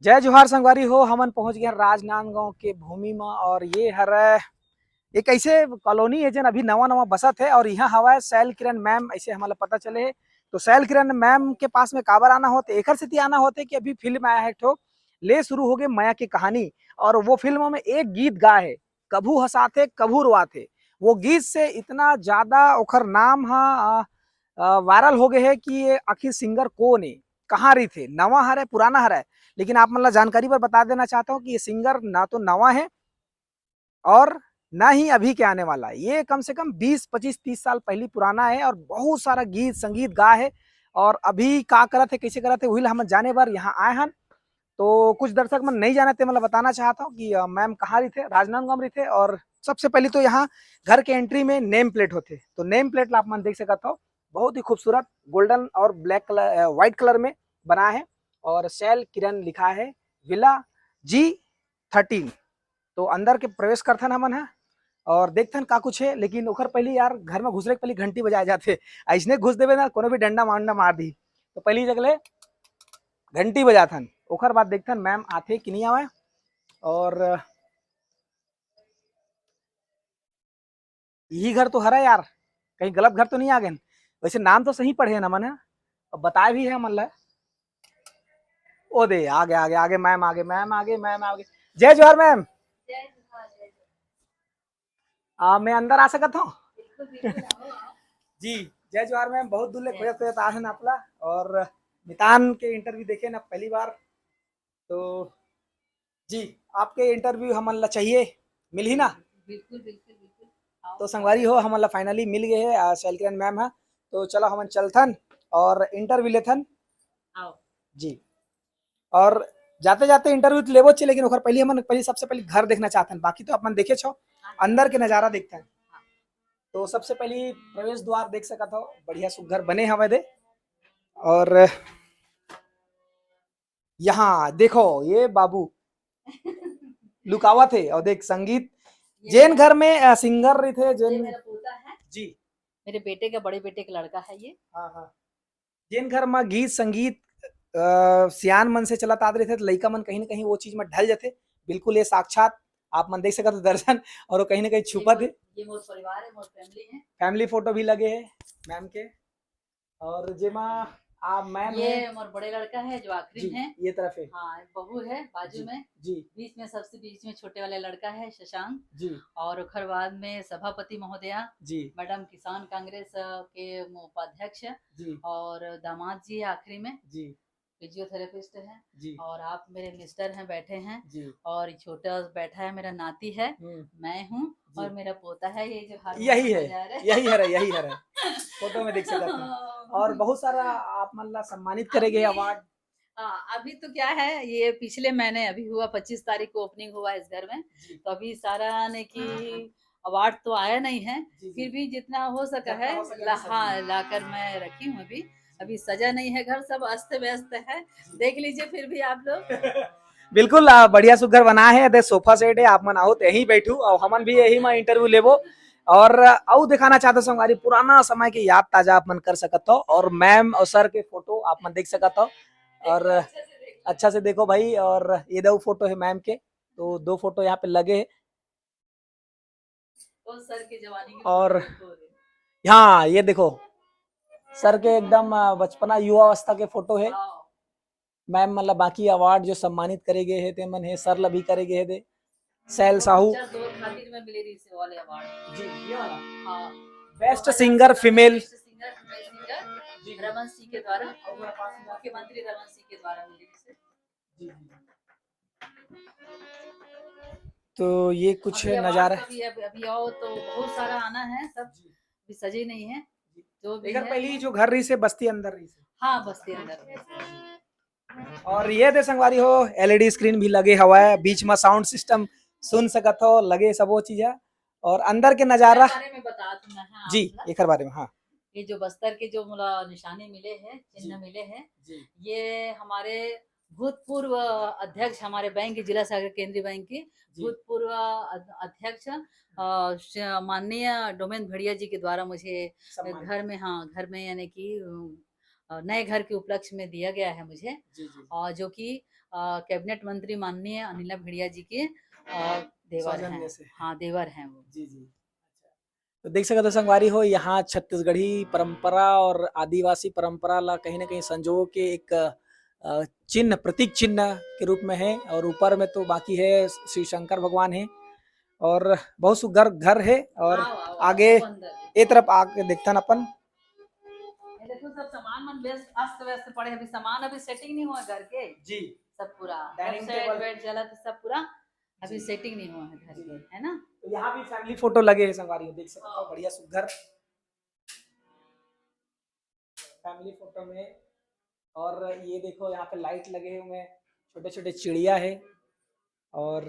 जय जोहार संगवारी हो। हमन पहुंच गए राजनांदगांव के भूमि में और ये हर एक ऐसे कॉलोनी है जन अभी नवा नवा बसत है और यहाँ हवा है शैल किरण मैम ऐसे हमारा पता चले है। तो शैल किरण मैम के पास में काबर आना होते एकर से आना होते कि अभी फिल्म आया है ठो ले शुरू हो गए माया की कहानी। और वो फिल्म में एक गीत गा है कभू हंसाते कभू रोआते। वो गीत से इतना ज्यादा ओखर नाम वायरल हो गए है कि ये आखिर सिंगर कौन है, कहाँ रही थे, नवा हर है पुराना हर है। लेकिन आप मतलब जानकारी पर बता देना चाहता हूँ कि ये सिंगर ना तो नवा है और ना ही अभी के आने वाला है। ये कम से कम 20 25 30 साल पहले पुराना है और बहुत सारा गीत संगीत गा है। और अभी का करत है कैसे करत है वही हम जाने बार यहाँ आए हैं। तो कुछ दर्शक मन नहीं जाने थे मतलब बताना चाहता हूँ कि मैम कहाँ रही थे, राजनांदगांव रही थे। और सबसे पहले तो यहाँ घर के एंट्री में नेम प्लेट होते, तो नेम प्लेट आप मन देख सकते हो बहुत ही खूबसूरत गोल्डन और ब्लैक कलर व्हाइट कलर में बना है और शैल किरण लिखा है विला G13। तो अंदर के प्रवेश करथन हमन है और देखथन का कुछ है। लेकिन ओखर पहले यार घर में घुसरे के पहले घंटी बजाए जाते, ऐसने घुस देवे ना कोनो भी डंडा मांडा मार दी। तो पहली जगले घंटी बजाथन ओखर बाद देखथन मैम आथे कि नहीं आवे। और यही घर तो हरा यार, कहीं गलत घर तो नहीं आ गए। वैसे नाम तो सही पढ़े ना मन है और बताए भी है मन ला। ओ दे आगे आगे आगे मैम आगे मैम आगे मैम आगे। जय जोहर मैम। मैं अंदर आ सकता हूँ? जी जय जोहार मैम। बहुत दूर ले खोजत खोजत आ हैं आपला और मितान के इंटरव्यू देखे ना पहली बार। तो जी आपके इंटरव्यू हमन ला चाहिए, मिल ही ना? बिल्कुल बिल्कुल बिल्कुल। आओ तो संगवारी हो हमन ला फाइनली मिल गए है शैलकिरण मैम है। तो चलो हमन चलथन और इंटरव्यू लेथन। आओ। जी और जाते जाते इंटरव्यू तो लेवो चाहिए लेकिन ओकर पहले हमन पहले सबसे पहले घर देखना चाहते हैं। बाकी तो अपन देखे छो अंदर के नजारा देखते हैं। तो सबसे पहले प्रवेश द्वार देख सकत हो बढ़िया सुघर बने हवे दे। और यहाँ देखो ये बाबू लुकावा थे और देख संगीत जैन घर में सिंगर रहे थे ये जैन। मेरा पोता है, जी मेरे बेटे का बड़े बेटे का लड़का है ये। हाँ हाँ जैन घर में गीत संगीत सियान मन से चलत आत रहे थे तो लइका मन कहीं ना कहीं वो चीज में ढल जाते। बिल्कुल ये साक्षात आप मन देख सकते हो दर्शन और वो कहीं ना कहीं छुपा थे। ये मोर परिवार है, मोर फैमिली है। फैमिली फोटो भी लगे है मैम के और जेमा आप मैम है। ये मोर बड़े लड़का है जो आखिरी जी में है। ये तरफ है। हाँ एक बहू है बाजू जी में। जी बीच में सबसे बीच में छोटे वाले लड़का है शशांक। जी और ओकर बाद में सभापति महोदया जी मैडम किसान कांग्रेस के उपाध्यक्ष जी और दामाद जी आखिरी में जी फिजियोथेरेपिस्ट है। जी और आप मेरे मिस्टर हैं बैठे हैं। जी और छोटा बैठा है मेरा नाती है। मैं हूँ जी और मेरा पोता है ये जो यही हारमोनियम है बजा रहा है। यही है यही है फोटो में देख सकते हैं। और बहुत सारा आप मन ला सम्मानित करेंगे अभी अवार्ड। हाँ अभी तो क्या है ये पिछले महीने अभी हुआ 25 तारीख को ओपनिंग हुआ इस घर में। जी तो अभी सारा ने की अवार्ड तो आया नहीं है। जी फिर जी भी जितना हो सका जितना है हो सके अभी हाँ सभी। लाकर मैं रखी हूँ। अभी अभी सजा नहीं है घर, सब अस्त व्यस्त है। देख लीजिए फिर भी आप लोग। बिल्कुल बढ़िया सुघर बना है दे सोफा सेट है आप मन आओ तो यही बैठू और हमन भी यही में इंटरव्यू लेबो। और आउ दिखाना चाहते हो हमारी पुराना समय की याद ताजा आप मन कर सकत हो और मैम और सर के फोटो आप मन देख सकत हो। और अच्छा से देखो भाई और ये दो फोटो है मैम के तो दो फोटो यहाँ पे लगे हैं। और सर की जवानी की और फोटो है। हाँ ये देखो सर के एकदम बचपना युवा अवस्था के फोटो है। हाँ। मैम मतलब बाकी अवार्ड जो सम्मानित करे गए है ते मन है सर ला भी करे गए है दे सैल साहू। पिक्चर दो खातिर में मिले रही से वाले अवार्ड। जी ये वाला हाँ best singer female. Best singer female singer Raman Singh के द्वारा, मुख्यमंत्री रमन सिंह के द्वारा मिली इसे। जी तो ये कुछ अभी अवार्ड नजारा अभी आओ तो बहुत सारा आना है, सब अभी सजे नहीं है जो भी इधर है। पहली जो घर रही से बस्ती अंदर रही से। हाँ बस्ती अंदर। और ये दे संगवारी हो एलईडी स्क्रीन भी लगे हवा है बीच में साउंड सिस्टम सुन सकत हो लगे सब वो चीज है। और अंदर के नजारा बारे में बता दूंगा है जी आप एक बारे में हाँ ये जो बस्तर के जो मुला निशाने मिले हैं, चिन्ह मिले हैं, ये हमारे भूतपूर्व अध्यक्ष हमारे बैंक के जिला सहकारी केंद्रीय बैंक के भूतपूर्व अध्यक्ष माननीय डोमेन भड़िया जी के द्वारा मुझे घर में हाँ घर में यानी कि नए घर के उपलक्ष्य में दिया गया है मुझे। और जो कि कैबिनेट मंत्री माननीय अनिला भेड़िया जी के देवर सौजन्य हैं। से। हाँ, देवर हैं वो। जी जी। तो देख सकते हो संगवारी हो, यहाँ छत्तीसगढ़ी परंपरा और आदिवासी परंपरा ला कहीं ना कहीं संजो के एक चिन्ह, प्रतीक चिन्ह के रूप में है। और ऊपर में तो बाकी है श्री शंकर भगवान है और बहुत सुघर घर है। और आओ, आओ, आगे आओ अंदर। ए तरफ आके देखता ना अपन, ये देखो सब सामान मन व्यस्त अस्त व्यस्त पड़े हैं। अभी सामान अभी सेटिंग नहीं हुआ घर के, जी सब पूरा डाइनिंग सेट टेबल। वेट जला तो सब पूरा अभी जी सेटिंग नहीं हुआ है घर के, है ना। तो यहाँ भी फैमिली फोटो लगे हैं संगवारी हो, देख सकते हो बढ़िया सुघर फैमिली फोटो में। और ये देखो यहाँ पे लाइट लगे हुए हैं, छोटे छोटे चिड़िया है। और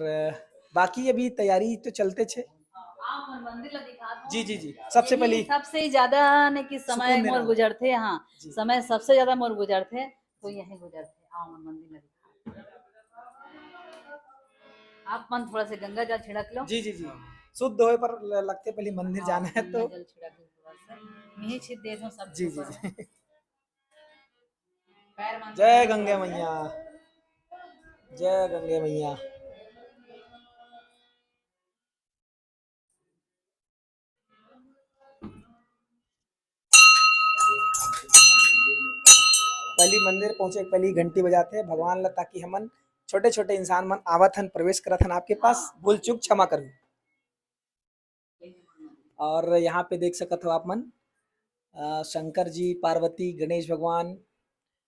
बाकी अभी तैयारी तो चलते छे। आप मन मंदिर ला दिखा दो। जी जी जी, सबसे यही पहले सबसे ज्यादा ने कि समय सुकून देने मोर वाला। गुजरते, हाँ जी समय सबसे ज्यादा मोर गुजरते तो यही गुजरते। आओ मन मंदिर ला दिखा दो। आप मन थोड़ा से गंगा जल छिड़क लो। जी जी जी, शुद्ध होए पर लगते पहले मंदिर हाँ, जाना है गंगा तो। जल छिड़क लो थोड़ा सा, यही छिट दे दो सब जी जी ऊपर में। जी, पैर मान जय के गंगे थोड़ा सा। मैया, जय गंगे मैया। पहली मंदिर पहुंचे, पहली घंटी बजाते हैं भगवान ला, ताकि हमन छोटे छोटे इंसान मन आवत हन, प्रवेश करत हन आपके पास, भूल चूक क्षमा करूँ। और यहाँ पे देख सकत हो आप मन, शंकर जी, पार्वती, गणेश भगवान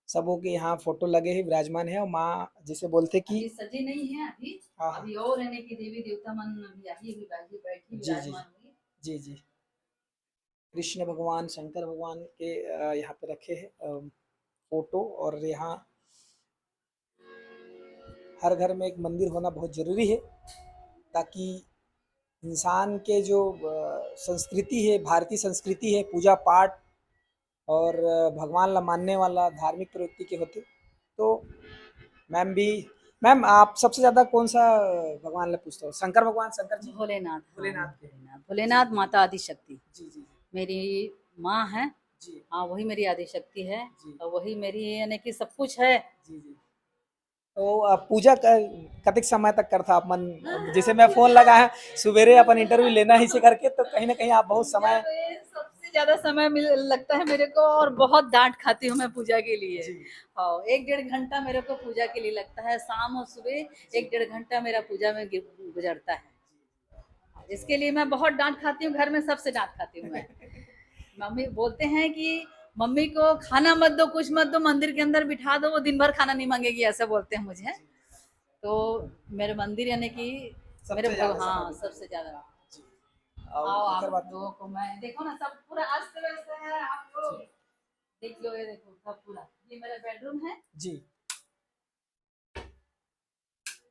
सबों के यहाँ फोटो लगे हैं, विराजमान है। और माँ जिसे बोलते कि अभी सजी नहीं है अभी, हाँ हाँ अभी और है कि देवी देवता मन अभी आई अभी बैठी बैठी जी जी विराजमान हुई। जी जी, कृष्ण भगवान, शंकर भगवान के यहाँ पे रखे हैं फोटो। और यहाँ हर घर में एक मंदिर होना बहुत जरूरी है, ताकि इंसान के जो संस्कृति है, भारतीय संस्कृति है, पूजा पाठ और भगवान ला मानने वाला धार्मिक प्रवृत्ति के होते। तो मैम भी, मैम आप सबसे ज्यादा कौन सा भगवान ला पूछते हो? शंकर भगवान, शंकर जी, भोलेनाथ, हाँ भोलेनाथ के। भोलेनाथ, भोलेनाथ माता आदिशक्ति जी जी मेरी माँ है। जी हाँ वही मेरी आदिशक्ति है जी और वही मेरी यानी कि सब कुछ है। जी जी। तो पूजा कतिक समय तक करता आप मन? जैसे मैं फोन लगा है सवेरे अपन इंटरव्यू लेना ही से करके, तो कहीं ना कहीं आप बहुत पूजा समय। में सबसे ज्यादा समय लगता है मेरे को और बहुत डांट खाती हूँ मैं पूजा के लिए। जी हाँ 1-1.5 घंटा मेरे को पूजा के लिए लगता है, शाम और सुबह 1-1.5 घंटा मेरा पूजा में गुजरता है। इसके लिए मैं बहुत डांट खाती हूँ, घर में सबसे डांट खाती हूँ मैं। मम्मी बोलते हैं कि मम्मी को खाना मत दो, कुछ मत दो, मंदिर के अंदर बिठा दो, वो दिन भर खाना नहीं मांगेगी, ऐसा बोलते हैं मुझे। तो मेरे मंदिर यानी कि मेरे सबसे ज्यादा हाँ समय सबसे ज्यादा। जी। आओ और आप एकर बाद लोगों को मैं देखो ना, सब पूरा अस्त व्यस्त है, आप लोग देख लो, ये देखो सब पूरा, ये मेरा बेडरूम है। जी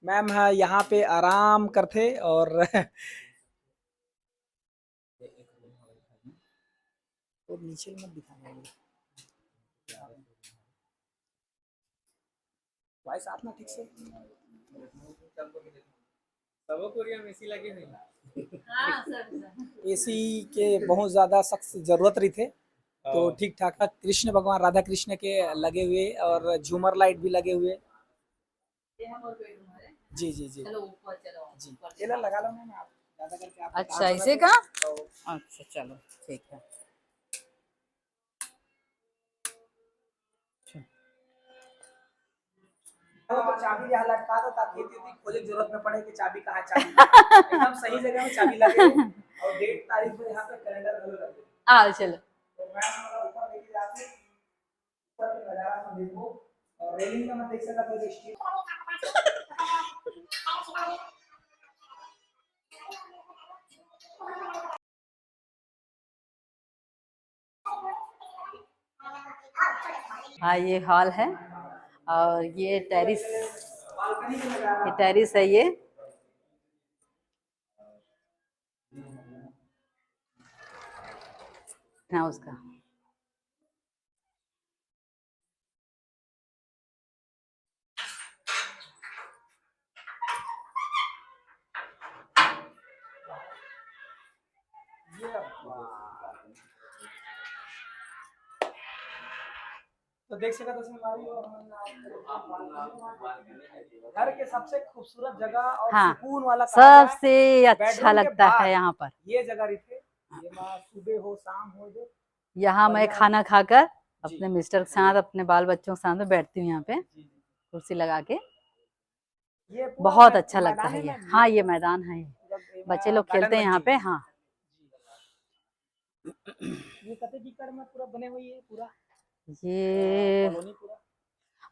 मैम है यहाँ पे आराम करते। और तो नीचे मत दिखाना मुझे, वॉइस आना ठीक से। हाँ सब एसी के बहुत ज्यादा सख्त जरूरत रही थे, तो ठीक ठाक था। कृष्ण भगवान, राधा कृष्ण के लगे हुए और झूमर लाइट भी लगे हुए। ये हमारा बेडरूम है। जी जी जी चलो ऊपर चलो जी, ऊपर केला चलो। लगा लो मैम, आप ज्यादा करके आप अच्छा ऐसे का, तो अच्छा चलो ठीक है। तो चाबी यहाँ लटका दो, ताकि यदि खोले जरूरत में पड़े कि चाबी कहाँ है, चाबी एकदम सही जगह में चाबी लगे। और डेट तारीख में यहाँ पे कैलेंडर में लगे। आ चलो। तो मैम हमारा ऊपर लेके जाते, ऊपर के नजारा हम देखो। और रेलिंग का मैं देख सकता हूँ जो स्टील। हाँ ये हॉल है और ये टेरिस, बालकनी का नजारा। ये टेरिस है ये। हाँ उसका ये तो देख सकते हो हमारी घर के सबसे खूबसूरत जगह और हाँ, सुकून वाला कहा जाए सबसे अच्छा बेडरूम के लगता बाद है यहाँ पर। ये जगह रहती है। ये माँ सुबह हो शाम हो जो यहाँ मैं बढ़िया खाना खाकर जी अपने मिस्टर के साथ, अपने बाल बच्चों के साथ में बैठती हूँ यहाँ पे जी जी। कुर्सी लगा के। ये पूरा बहुत अच्छा लगता मैदान है ये। मैम हाँ, ये मैदान है, बच्चे लोग गार्डन खेलते हैं बन यहाँ गई पे। है। हाँ, ये कते कीचड़ में पूरा बने हुई है पूरा ये कॉलोनी पूरा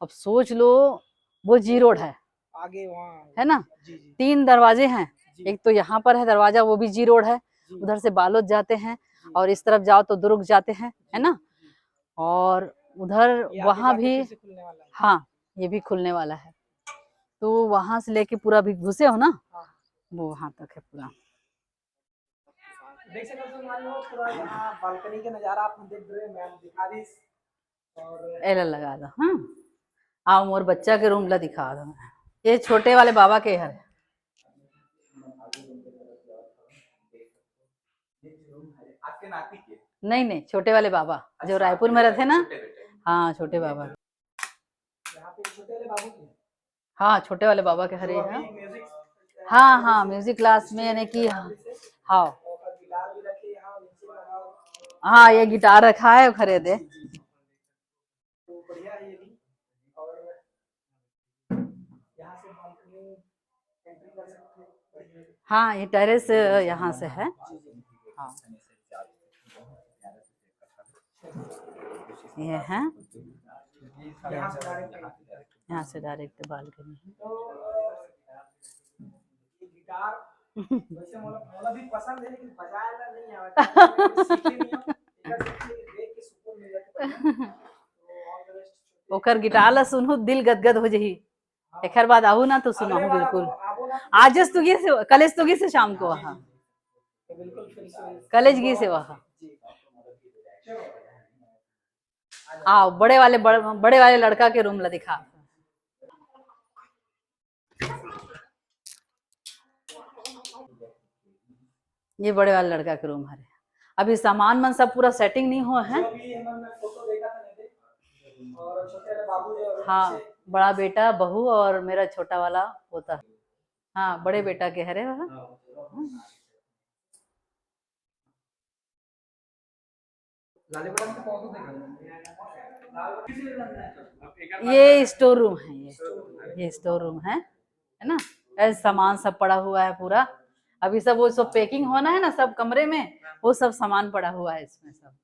अब सोच लो, वो जी रोड है आगे वहाँ है ना, जी जी 3 दरवाजे हैं। जी एक तो यहाँ पर है दरवाजा, वो भी जी रोड है, जी उधर से बालोद जाते हैं, जी और इस तरफ जाओ तो दुर्ग जाते हैं, है जी ना। जी। और उधर ये आगे वहां जाके भी, फिर से खुलने वाला है। हाँ, ये भी खुलने वाला है। तो वहां से लेके पूरा भी घुसे हो ना, हाँ वो वहां तक है पूरा। देख सकते हो हमारे लोग पूरा यहाँ बालकनी का नजारा आप देख रहे हैं मैम दिखा दी और एल लगा दो। हाँ, आओ मोर बच्चा के रूम ला दिखा दो। ये छोटे वाले बाबा के घर। आपके नाती के नहीं नहीं, छोटे वाले बाबा जो रायपुर में रहते ना। हाँ, छोटे बाबा। यहाँ पे छोटे वाले बाबू के हाँ, छोटे वाले बाबा के हरे जो हैं। अभी म्यूजिक हाँ हाँ, म्यूजिक क्लास में, यानी कि हाँ, और गिटार भी रखे यहाँ नीचे लगाओ हाँ, ये गिटार रखा है खरीदे। तो बढ़िया है ये भी। और यहाँ से बालकनी एंट्री कर सकते हैं बढ़िया। हाँ, ये टेरेस यहाँ से है। हाँ, ये है, यहाँ से डायरेक्ट यहाँ से डायरेक्ट बालकनी है। तो ये गिटार वैसे मोला भी पसंद है लेकिन बजाया नहीं आता सीखे नहीं हूं इधर से देख के सुकून मिल जाता है तो ऑल द बेस्ट ओकर गिटार ला सुनहु दिल गदगद हो जही। एकर बाद आहू ना तो अगले सुनाहू बार बिल्कुल। आबो ना आजस तुगी से कलेज तुगी से शाम को वहाँ, तो बिल्कुल फिर से कलेज गी से वहाँ जी चलो आओ। बड़े वाले लड़का के रूम ला दिखा। ये बड़े वाले लड़का के रूम है। अभी सामान मन सब पूरा सेटिंग नहीं हुआ है। जो भी हमने फोटो देखा था नहीं और छोटे वाले बाबू जो हाँ, बड़ा बेटा, बहू और मेरा छोटा वाला पोता। हाँ, बड़े बेटा के हरे वहाँ। लाले बड़ा से फोटो देखा ये स्टोर रूम है, ये स्टोर रूम है ना। ऐसे सामान सब पड़ा हुआ है पूरा। अभी सब वो सब पैकिंग होना है ना, सब कमरे में वो सब सामान पड़ा हुआ है इसमें सब।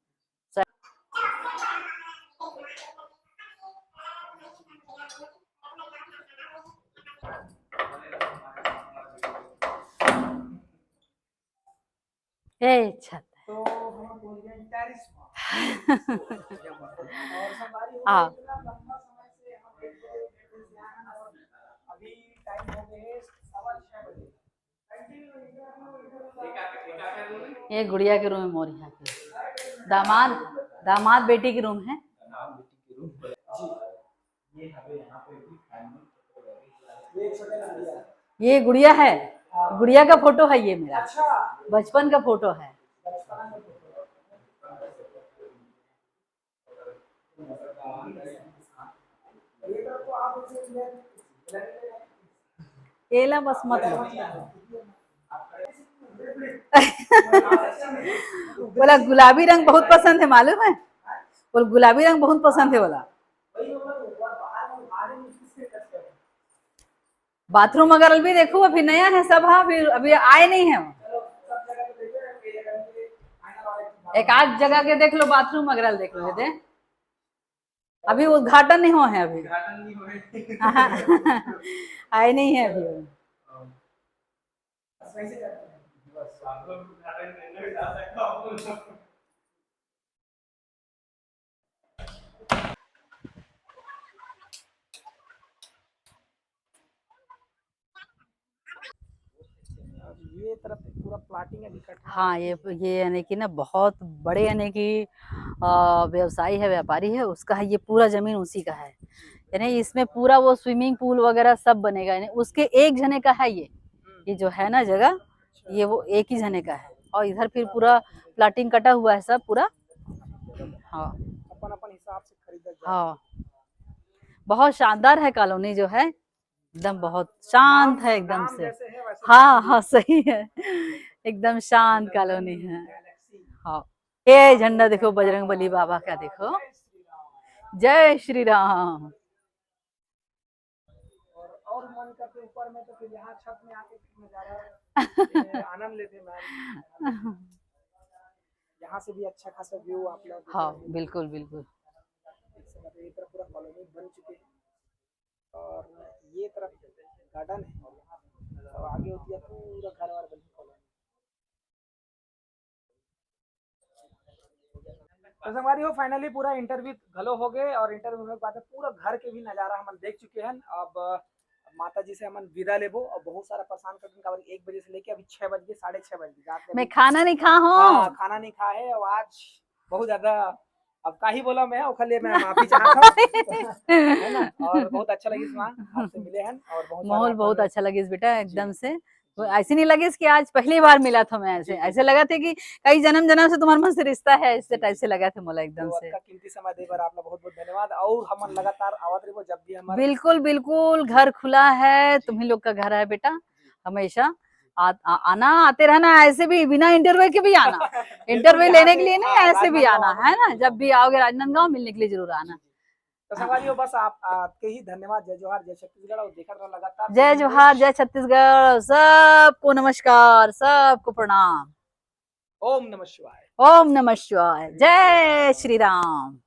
छत तो हम बोल गए टेरिस और सवारी हो हाँ, इतना लंबा समय से हम अभी टाइम हो गए 6:15 बजे ये गुड़िया के रूम है, मोर यहाँ के दामाद बेटी की रूम है। ये गुड़िया है, गुड़िया का फोटो है ये मेरा, बचपन का फोटो है। केला बस मत लो। बोला गुलाबी रंग बहुत पसंद है, मालूम है। बोल गुलाबी रंग बहुत पसंद है बोला। बाथरूम अगर भी देखो अभी नया है सब। हाँ, फिर अभी आए नहीं है। एक आध जगह के देख लो, बाथरूम अगर देख लो दे। अभी उद्घाटन नहीं हुआ है अभी। आए नहीं है अभी। ये तरफ पूरा प्लाटिंग है इकट्ठा। हाँ, ये यानी कि ना बहुत बड़े यानी कि व्यवसायी है, व्यापारी है, उसका है ये पूरा जमीन उसी का है। यानी इसमें पूरा वो स्विमिंग पूल वगैरह सब बनेगा। यानी उसके एक जने का है ये जो है ना जगह, ये वो एक ही जने का है। और इधर फिर पूरा प्लाटिंग कटा हुआ है सब पूरा। हाँ, अपन अपन हिसाब से खरीदा हाँ, बहुत शानदार है कॉलोनी जो है, एकदम बहुत शांत है एकदम नाम से। जैसे है वैसे हाँ हाँ सही है, एकदम शांत कॉलोनी है। गैलेक्सी। हाँ, ये झंडा देखो बजरंग बली बाबा का, देखो जय श्री राम। और मन करते ऊपर में तो फिर यहाँ छत में आके नजारा आनंद लेते मैम। यहाँ से भी अच्छा खासा व्यू आप लोग हाँ बिल्कुल बिल्कुल। ये तरफ पूरा कॉलोनी बन चुके हैं और ये तरफ गार्डन है और आगे होती है पूरा घर वार बनी कॉलोनी। तो संगवारी हो फाइनली पूरा इंटरव्यू घलो हो गए और इंटरव्यू के बाद पूरा घर के भी नजारा हम देख चुके हैं। अब माता जी से हम विदा लेबो और बहुत सारा परेशान कर दिन 1 बजे से लेके अभी 6 बज गए 6:30 बज गए रात मैं खाना नहीं खा हूँ। हाँ खाना नहीं खा है और आज बहुत ज्यादा अब का ही बोला मैं और खाली मैं माफी चाहता हूँ है ना। और बहुत अच्छा लगी इस आपसे मिले हैं और बहुत माहौल बहुत अच्छा लगे इस बेटा एकदम से। ऐसे नहीं लगे कि आज पहली बार मिला था मैं, ऐसे लगा था कि कई जन्म जन्म से तुम्हारे मन से रिश्ता है, इससे टाइप से लगा था मोला एकदम से। कीमती समय दे पर आपका बहुत बहुत धन्यवाद और हम लगातार आवत रहो जब भी हमारे। बिल्कुल बिल्कुल, घर खुला है, तुम्ही लोग का घर है बेटा, हमेशा आना, आते रहना, ऐसे भी बिना इंटरव्यू के भी आना। इंटरव्यू लेने के लिए नहीं, ऐसे भी आना है ना, जब भी आओगे राजनांदगांव मिलने के लिए जरूर आना। तो संगवारियों बस आपके ही धन्यवाद। जय जोहार जय छत्तीसगढ़ और देखा रहो लगातार। जय जोहार जय छत्तीसगढ़, सबको नमस्कार, सबको प्रणाम। ओम नमः शिवाय। ओम नमः शिवाय, जय श्री राम।